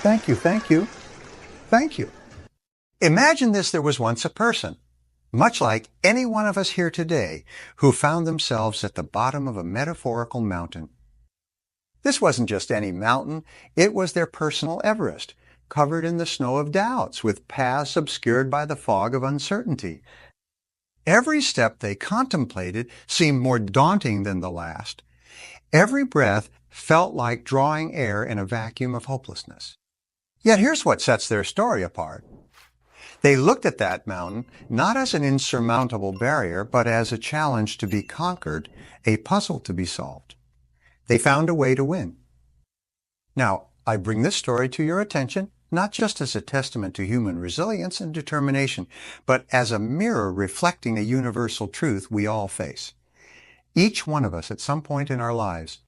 Thank you, thank you, thank you. Imagine this: there was once a person, much like any one of us here today, who found themselves at the bottom of a metaphorical mountain. This wasn't just any mountain, it was their personal Everest, covered in the snow of doubts, with paths obscured by the fog of uncertainty. Every step they contemplated seemed more daunting than the last. Every breath felt like drawing air in a vacuum of hopelessness. Yet here's what sets their story apart. They looked at that mountain not as an insurmountable barrier, but as a challenge to be conquered, a puzzle to be solved. They found a way to win. Now, I bring this story to your attention not just as a testament to human resilience and determination, but as a mirror reflecting a universal truth we all face. Each one of us at some point in our lives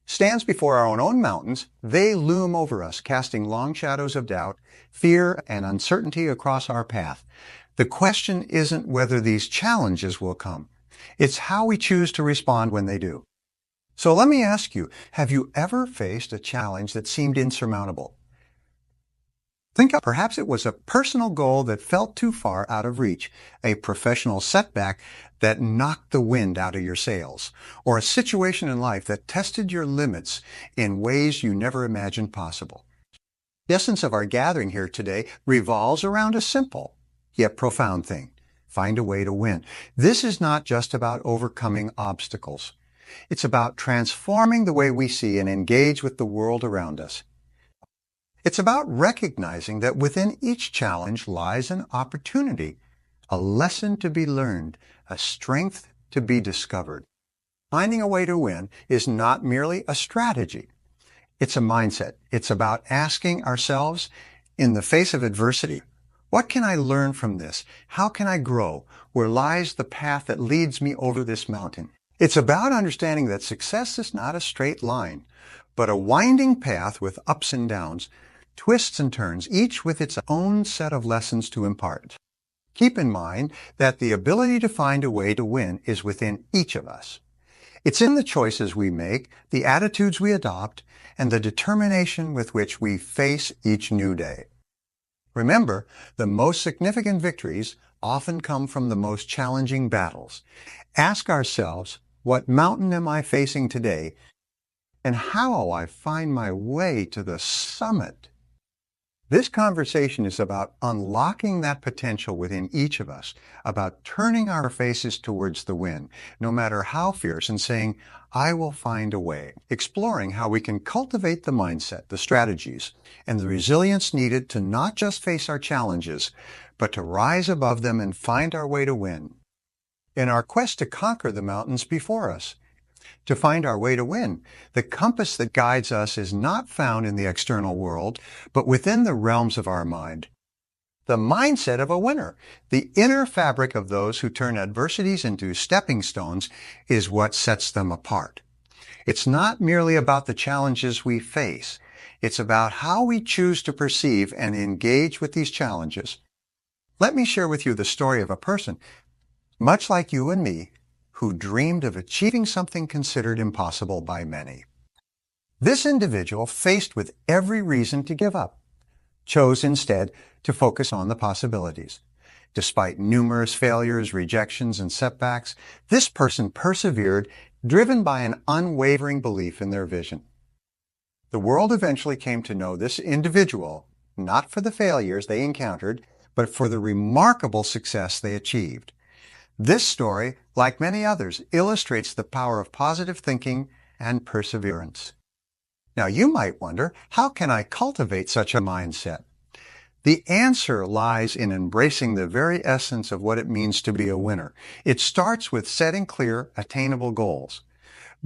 stands before our own mountains. They loom over us, casting long shadows of doubt, fear, and uncertainty across our path. The question isn't whether these challenges will come. It's how we choose to respond when they do. So let me ask you, have you ever faced a challenge that seemed insurmountable? Think of perhaps it was a personal goal that felt too far out of reach, a professional setback that knocked the wind out of your sails, or a situation in life that tested your limits in ways you never imagined possible. The essence of our gathering here today revolves around a simple yet profound thing: find a way to win. This is not just about overcoming obstacles. It's about transforming the way we see and engage with the world around us. It's about recognizing that within each challenge lies an opportunity, a lesson to be learned, a strength to be discovered. Finding a way to win is not merely a strategy. It's a mindset. It's about asking ourselves, in the face of adversity, what can I learn from this? How can I grow? Where lies the path that leads me over this mountain? It's about understanding that success is not a straight line, but a winding path with ups and downs, twists and turns, each with its own set of lessons to impart. Keep in mind that the ability to find a way to win is within each of us. It's in the choices we make, the attitudes we adopt, and the determination with which we face each new day. Remember, the most significant victories often come from the most challenging battles. Ask ourselves, what mountain am I facing today, and how will I find my way to the summit? This conversation is about unlocking that potential within each of us, about turning our faces towards the wind, no matter how fierce, and saying, I will find a way, exploring how we can cultivate the mindset, the strategies, and the resilience needed to not just face our challenges, but to rise above them and find our way to win. In our quest to conquer the mountains before us, to find our way to win, the compass that guides us is not found in the external world, but within the realms of our mind. The mindset of a winner, the inner fabric of those who turn adversities into stepping stones, is what sets them apart. It's not merely about the challenges we face. It's about how we choose to perceive and engage with these challenges. Let me share with you the story of a person, much like you and me, who dreamed of achieving something considered impossible by many. This individual, faced with every reason to give up, chose instead to focus on the possibilities. Despite numerous failures, rejections, and setbacks, this person persevered, driven by an unwavering belief in their vision. The world eventually came to know this individual, not for the failures they encountered, but for the remarkable success they achieved. This story, like many others, illustrates the power of positive thinking and perseverance. Now, you might wonder, how can I cultivate such a mindset? The answer lies in embracing the very essence of what it means to be a winner. It starts with setting clear, attainable goals.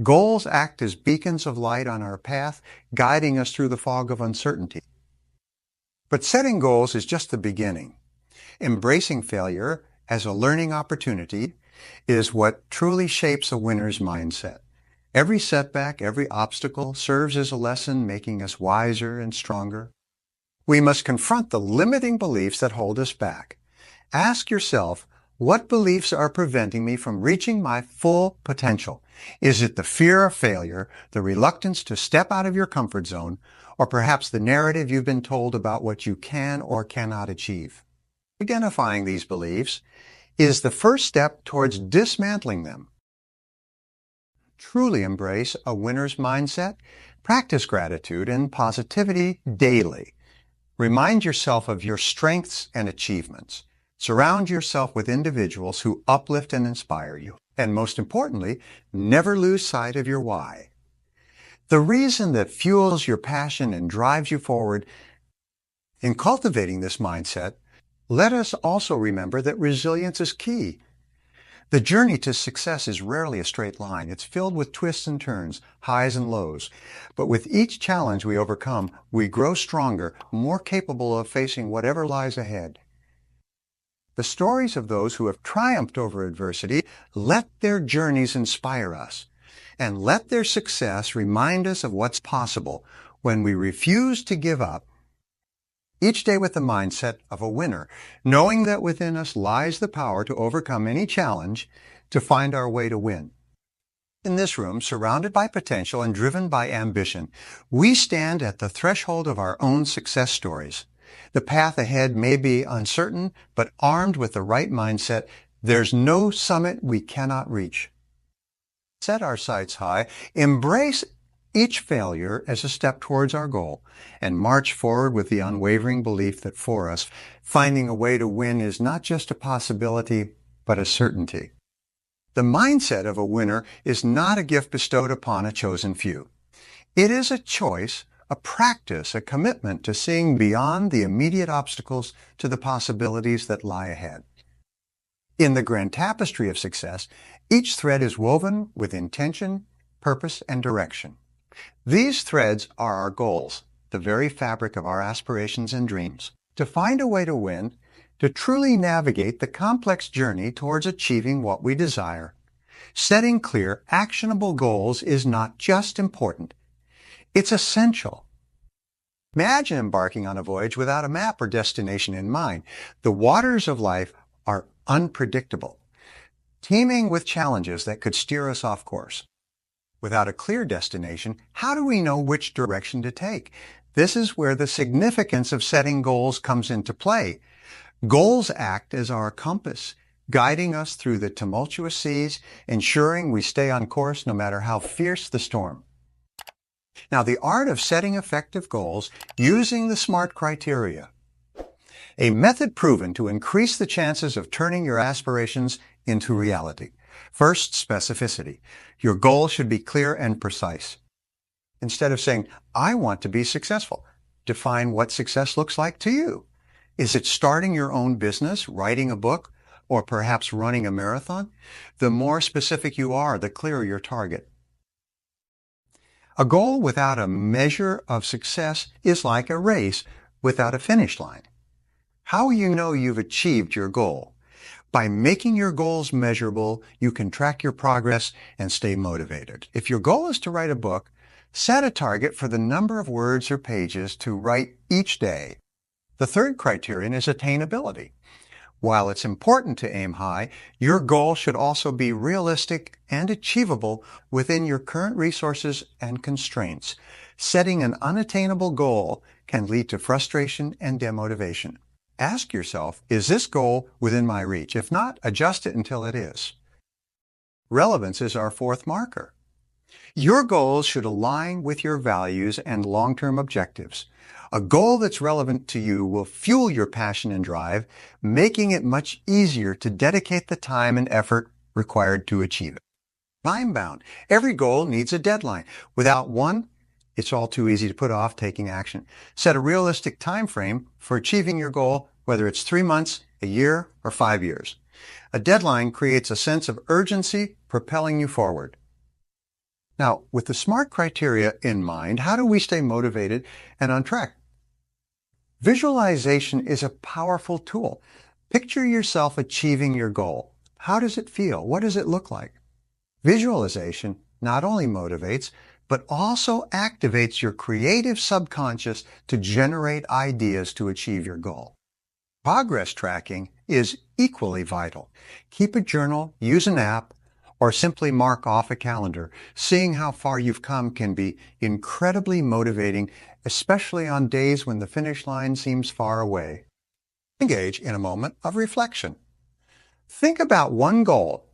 Goals act as beacons of light on our path, guiding us through the fog of uncertainty. But setting goals is just the beginning. Embracing failure as a learning opportunity is what truly shapes a winner's mindset. Every setback, every obstacle serves as a lesson, making us wiser and stronger. We must confront the limiting beliefs that hold us back. Ask yourself, what beliefs are preventing me from reaching my full potential? Is it the fear of failure, the reluctance to step out of your comfort zone, or perhaps the narrative you've been told about what you can or cannot achieve. Identifying these beliefs is the first step towards dismantling them. Truly embrace a winner's mindset, practice gratitude and positivity daily. Remind yourself of your strengths and achievements. Surround yourself with individuals who uplift and inspire you. And most importantly, never lose sight of your why. The reason that fuels your passion and drives you forward. In cultivating this mindset, let us also remember that resilience is key. The journey to success is rarely a straight line. It's filled with twists and turns, highs and lows. But with each challenge we overcome, we grow stronger, more capable of facing whatever lies ahead. The stories of those who have triumphed over adversity, let their journeys inspire us, and let their success remind us of what's possible when we refuse to give up. Each day with the mindset of a winner, knowing that within us lies the power to overcome any challenge, to find our way to win. In this room, surrounded by potential and driven by ambition, we stand at the threshold of our own success stories. The path ahead may be uncertain, but armed with the right mindset, there's no summit we cannot reach. Set our sights high, embrace each failure as a step towards our goal, and march forward with the unwavering belief that for us, finding a way to win is not just a possibility, but a certainty. The mindset of a winner is not a gift bestowed upon a chosen few. It is a choice, a practice, a commitment to seeing beyond the immediate obstacles to the possibilities that lie ahead. In the grand tapestry of success, each thread is woven with intention, purpose, and direction. These threads are our goals, the very fabric of our aspirations and dreams. To find a way to win, to truly navigate the complex journey towards achieving what we desire, setting clear, actionable goals is not just important, it's essential. Imagine embarking on a voyage without a map or destination in mind. The waters of life are unpredictable, teeming with challenges that could steer us off course. Without a clear destination, how do we know which direction to take? This is where the significance of setting goals comes into play. Goals act as our compass, guiding us through the tumultuous seas, ensuring we stay on course no matter how fierce the storm. Now, the art of setting effective goals using the SMART criteria, a method proven to increase the chances of turning your aspirations into reality. First, specificity. Your goal should be clear and precise. Instead of saying, I want to be successful, define what success looks like to you. Is it starting your own business, writing a book, or perhaps running a marathon? The more specific you are, the clearer your target. A goal without a measure of success is like a race without a finish line. How will you know you've achieved your goal? By making your goals measurable, you can track your progress and stay motivated. If your goal is to write a book, set a target for the number of words or pages to write each day. The third criterion is attainability. While it's important to aim high, your goal should also be realistic and achievable within your current resources and constraints. Setting an unattainable goal can lead to frustration and demotivation. Ask yourself, is this goal within my reach? If not, adjust it until it is. Relevance is our fourth marker. Your goals should align with your values and long-term objectives. A goal that's relevant to you will fuel your passion and drive, making it much easier to dedicate the time and effort required to achieve it. Time-bound. Every goal needs a deadline. Without one, it's all too easy to put off taking action. Set a realistic time frame for achieving your goal, whether it's 3 months, a year, or 5 years. A deadline creates a sense of urgency, propelling you forward. Now, with the SMART criteria in mind, how do we stay motivated and on track? Visualization is a powerful tool. Picture yourself achieving your goal. How does it feel? What does it look like? Visualization not only motivates, but also activates your creative subconscious to generate ideas to achieve your goal. Progress tracking is equally vital. Keep a journal, use an app, or simply mark off a calendar. Seeing how far you've come can be incredibly motivating, especially on days when the finish line seems far away. Engage in a moment of reflection. Think about one goal,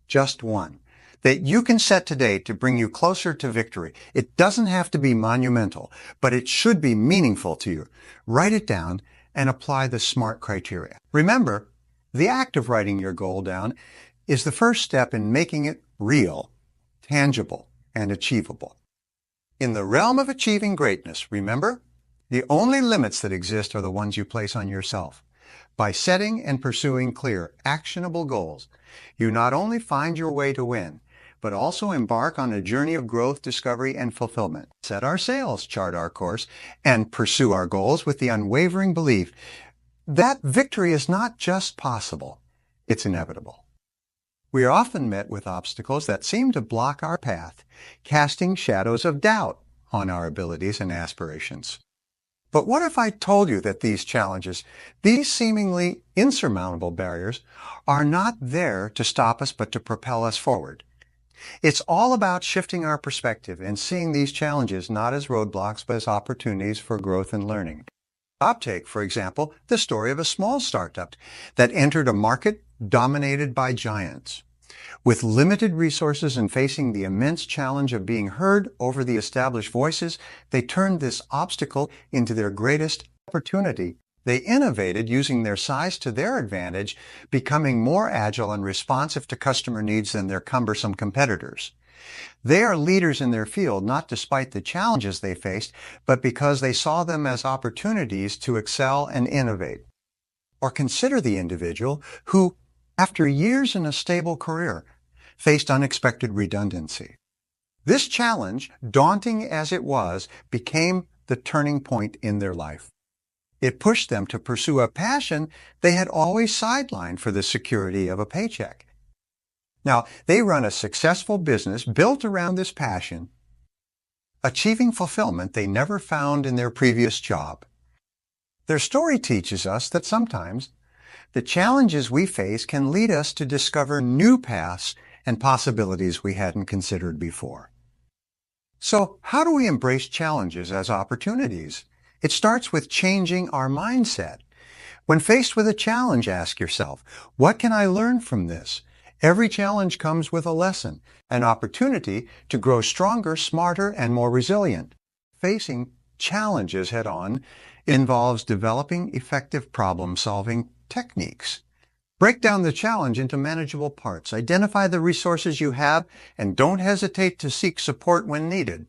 just one, that you can set today to bring you closer to victory. It doesn't have to be monumental, but it should be meaningful to you. Write it down and apply the SMART criteria. Remember, the act of writing your goal down is the first step in making it real, tangible, and achievable. In the realm of achieving greatness, remember, the only limits that exist are the ones you place on yourself. By setting and pursuing clear, actionable goals, you not only find your way to win, but also embark on a journey of growth, discovery, and fulfillment. Set our sails, chart our course, and pursue our goals with the unwavering belief that victory is not just possible, it's inevitable. We are often met with obstacles that seem to block our path, casting shadows of doubt on our abilities and aspirations. But what if I told you that these challenges, these seemingly insurmountable barriers, are not there to stop us but to propel us forward? It's all about shifting our perspective and seeing these challenges not as roadblocks but as opportunities for growth and learning. Take, for example, the story of a small startup that entered a market dominated by giants. With limited resources and facing the immense challenge of being heard over the established voices, they turned this obstacle into their greatest opportunity. They innovated using their size to their advantage, becoming more agile and responsive to customer needs than their cumbersome competitors. They are leaders in their field, not despite the challenges they faced, but because they saw them as opportunities to excel and innovate. Or consider the individual who, after years in a stable career, faced unexpected redundancy. This challenge, daunting as it was, became the turning point in their life. It pushed them to pursue a passion they had always sidelined for the security of a paycheck. Now, they run a successful business built around this passion, achieving fulfillment they never found in their previous job. Their story teaches us that sometimes the challenges we face can lead us to discover new paths and possibilities we hadn't considered before. So, how do we embrace challenges as opportunities? It starts with changing our mindset. When faced with a challenge, ask yourself, what can I learn from this? Every challenge comes with a lesson, an opportunity to grow stronger, smarter, and more resilient. Facing challenges head-on involves developing effective problem-solving techniques. Break down the challenge into manageable parts. Identify the resources you have, and don't hesitate to seek support when needed.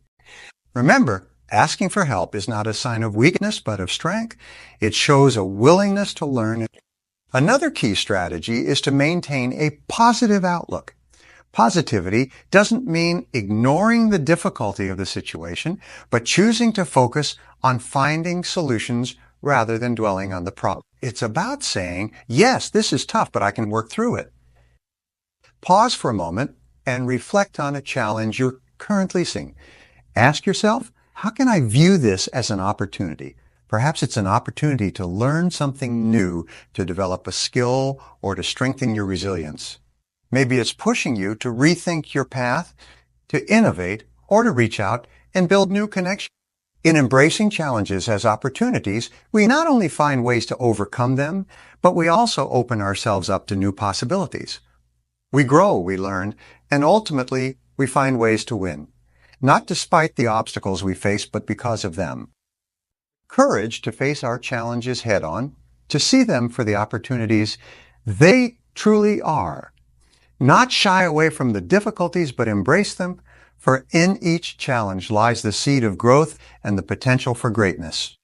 Remember, asking for help is not a sign of weakness, but of strength. It shows a willingness to learn. Another key strategy is to maintain a positive outlook. Positivity doesn't mean ignoring the difficulty of the situation, but choosing to focus on finding solutions rather than dwelling on the problem. It's about saying, yes, this is tough, but I can work through it. Pause for a moment and reflect on a challenge you're currently seeing. Ask yourself, how can I view this as an opportunity? Perhaps it's an opportunity to learn something new, to develop a skill, or to strengthen your resilience. Maybe it's pushing you to rethink your path, to innovate, or to reach out and build new connections. In embracing challenges as opportunities, we not only find ways to overcome them, but we also open ourselves up to new possibilities. We grow, we learn, and ultimately we find ways to win, not despite the obstacles we face, but because of them. Courage to face our challenges head-on, to see them for the opportunities they truly are. Not shy away from the difficulties, but embrace them, for in each challenge lies the seed of growth and the potential for greatness.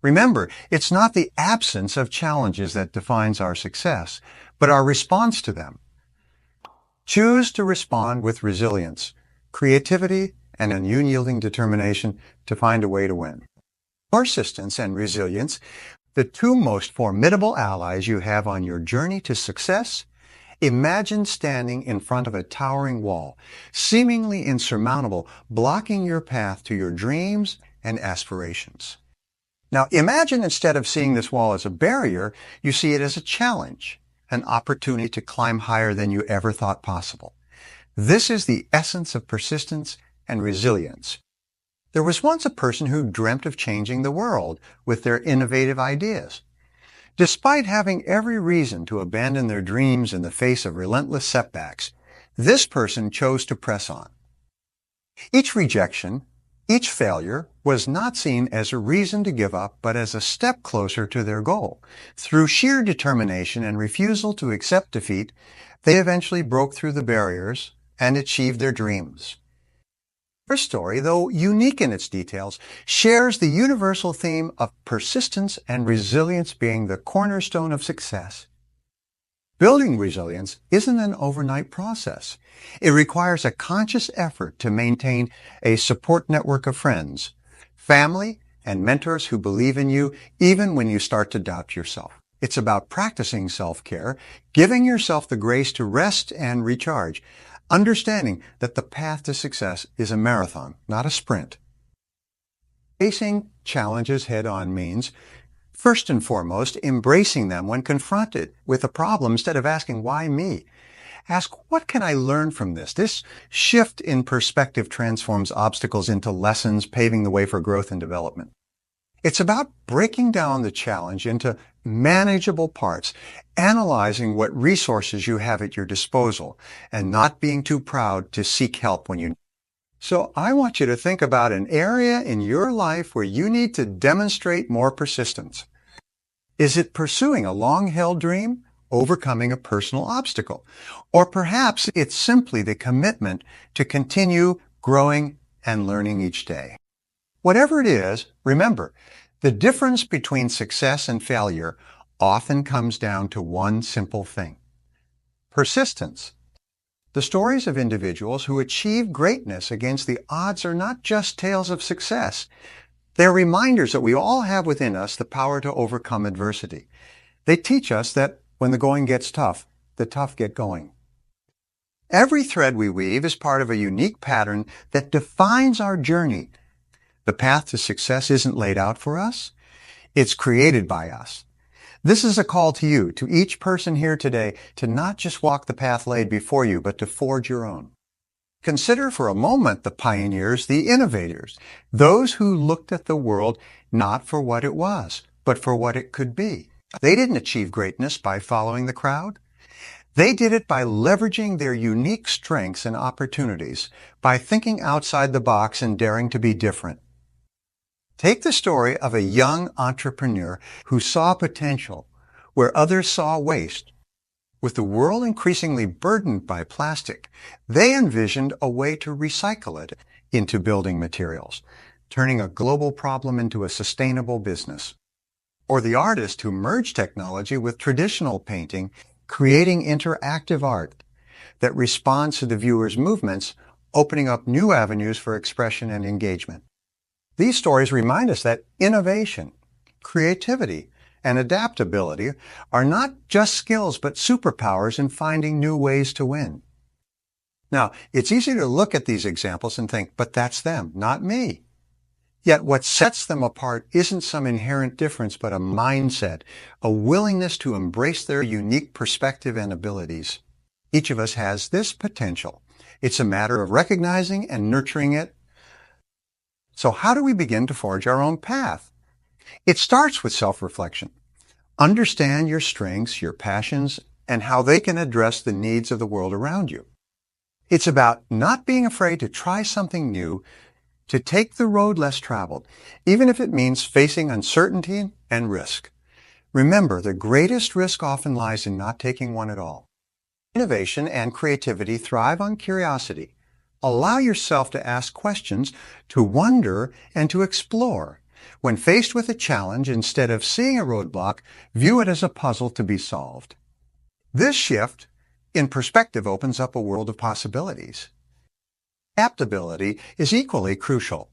Remember, it's not the absence of challenges that defines our success, but our response to them. Choose to respond with resilience, creativity, and an unyielding determination to find a way to win. Persistence and resilience, the two most formidable allies you have on your journey to success. Imagine standing in front of a towering wall, seemingly insurmountable, blocking your path to your dreams and aspirations. Now imagine instead of seeing this wall as a barrier, you see it as a challenge, an opportunity to climb higher than you ever thought possible. This is the essence of persistence and resilience. There was once a person who dreamt of changing the world with their innovative ideas. Despite having every reason to abandon their dreams in the face of relentless setbacks, this person chose to press on. Each rejection, each failure was not seen as a reason to give up, but as a step closer to their goal. Through sheer determination and refusal to accept defeat, they eventually broke through the barriers and achieved their dreams. Her story, though unique in its details, shares the universal theme of persistence and resilience being the cornerstone of success. Building resilience isn't an overnight process. It requires a conscious effort to maintain a support network of friends, family, and mentors who believe in you even when you start to doubt yourself. It's about practicing self-care, giving yourself the grace to rest and recharge, understanding that the path to success is a marathon, not a sprint. Facing challenges head-on means, first and foremost, embracing them when confronted with a problem instead of asking, why me? Ask, what can I learn from this? This shift in perspective transforms obstacles into lessons, paving the way for growth and development. It's about breaking down the challenge into manageable parts, analyzing what resources you have at your disposal, and not being too proud to seek help when you need. So I want you to think about an area in your life where you need to demonstrate more persistence. Is it pursuing a long-held dream, overcoming a personal obstacle? Or perhaps it's simply the commitment to continue growing and learning each day. Whatever it is, remember, the difference between success and failure often comes down to one simple thing: persistence. The stories of individuals who achieve greatness against the odds are not just tales of success. They're reminders that we all have within us the power to overcome adversity. They teach us that when the going gets tough, the tough get going. Every thread we weave is part of a unique pattern that defines our journey. The path to success isn't laid out for us. It's created by us. This is a call to you, to each person here today, to not just walk the path laid before you, but to forge your own. Consider for a moment the pioneers, the innovators, those who looked at the world not for what it was, but for what it could be. They didn't achieve greatness by following the crowd. They did it by leveraging their unique strengths and opportunities, by thinking outside the box and daring to be different. Take the story of a young entrepreneur who saw potential where others saw waste. With the world increasingly burdened by plastic, they envisioned a way to recycle it into building materials, turning a global problem into a sustainable business. Or the artist who merged technology with traditional painting, creating interactive art that responds to the viewer's movements, opening up new avenues for expression and engagement. These stories remind us that innovation, creativity, and adaptability are not just skills, but superpowers in finding new ways to win. Now, it's easy to look at these examples and think, but that's them, not me. Yet what sets them apart isn't some inherent difference, but a mindset, a willingness to embrace their unique perspective and abilities. Each of us has this potential. It's a matter of recognizing and nurturing it. So how do we begin to forge our own path? It starts with self-reflection. Understand your strengths, your passions, and how they can address the needs of the world around you. It's about not being afraid to try something new, to take the road less traveled, even if it means facing uncertainty and risk. Remember, the greatest risk often lies in not taking one at all. Innovation and creativity thrive on curiosity. Allow yourself to ask questions, to wonder, and to explore. When faced with a challenge, instead of seeing a roadblock, view it as a puzzle to be solved. This shift in perspective opens up a world of possibilities. Adaptability is equally crucial.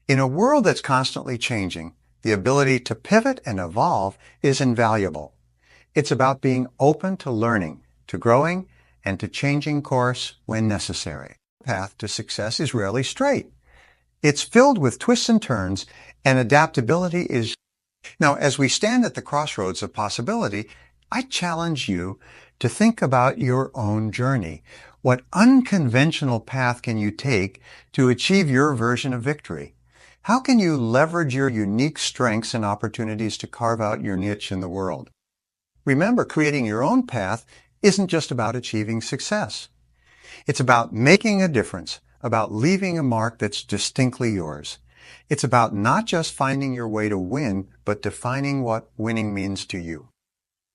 In a world that's constantly changing, the ability to pivot and evolve is invaluable. It's about being open to learning, to growing, and to changing course when necessary. The path to success is rarely straight. It's filled with twists and turns, and adaptability is. Now, as we stand at the crossroads of possibility, I challenge you to think about your own journey. What unconventional path can you take to achieve your version of victory? How can you leverage your unique strengths and opportunities to carve out your niche in the world? Remember, creating your own path isn't just about achieving success. It's about making a difference, about leaving a mark that's distinctly yours. It's about not just finding your way to win, but defining what winning means to you.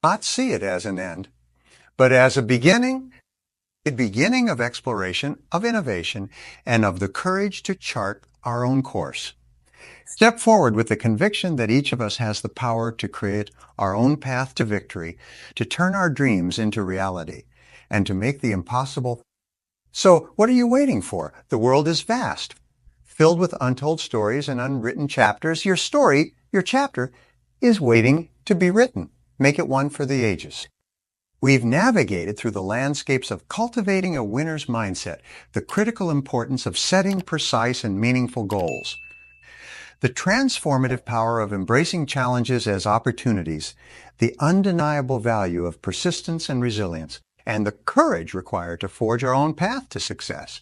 Not see it as an end, but as a beginning of exploration, of innovation, and of the courage to chart our own course. Step forward with the conviction that each of us has the power to create our own path to victory, to turn our dreams into reality, and to make the impossible. So, what are you waiting for? The world is vast, filled with untold stories and unwritten chapters. Your story, your chapter, is waiting to be written. Make it one for the ages. We've navigated through the landscapes of cultivating a winner's mindset, the critical importance of setting precise and meaningful goals, the transformative power of embracing challenges as opportunities, the undeniable value of persistence and resilience, and the courage required to forge our own path to success.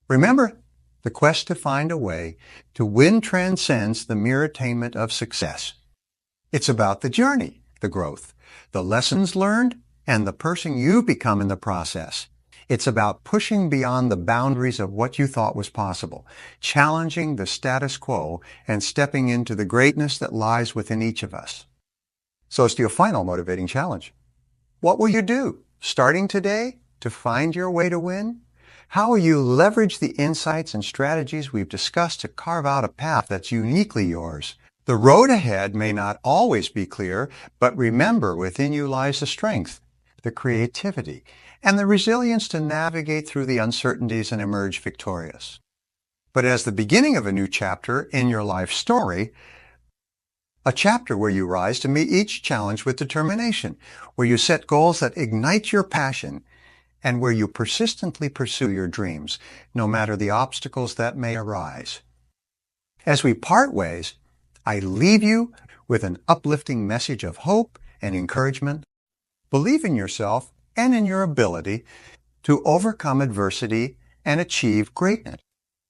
Remember, the quest to find a way to win transcends the mere attainment of success. It's about the journey, the growth, the lessons learned, and the person you become in the process. It's about pushing beyond the boundaries of what you thought was possible, challenging the status quo, and stepping into the greatness that lies within each of us. So it's your final motivating challenge. What will you do, starting today, to find your way to win? How will you leverage the insights and strategies we've discussed to carve out a path that's uniquely yours? The road ahead may not always be clear, but remember, within you lies the strength, the creativity, and the resilience to navigate through the uncertainties and emerge victorious. But as the beginning of a new chapter in your life story, a chapter where you rise to meet each challenge with determination, where you set goals that ignite your passion, and where you persistently pursue your dreams, no matter the obstacles that may arise. As we part ways, I leave you with an uplifting message of hope and encouragement. Believe in yourself and in your ability to overcome adversity and achieve greatness.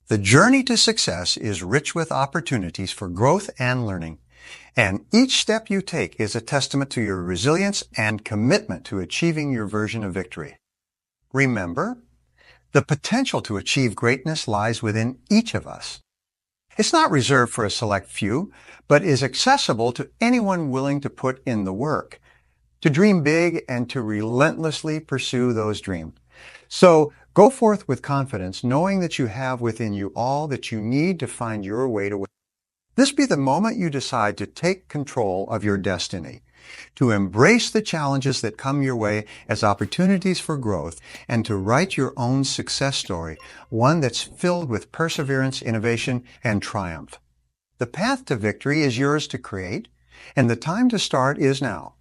The journey to success is rich with opportunities for growth and learning, and each step you take is a testament to your resilience and commitment to achieving your version of victory. Remember, the potential to achieve greatness lies within each of us. It's not reserved for a select few, but is accessible to anyone willing to put in the work, to dream big and to relentlessly pursue those dreams. So go forth with confidence, knowing that you have within you all that you need to find your way to win. This be the moment you decide to take control of your destiny, to embrace the challenges that come your way as opportunities for growth, and to write your own success story, one that's filled with perseverance, innovation, and triumph. The path to victory is yours to create, and the time to start is now.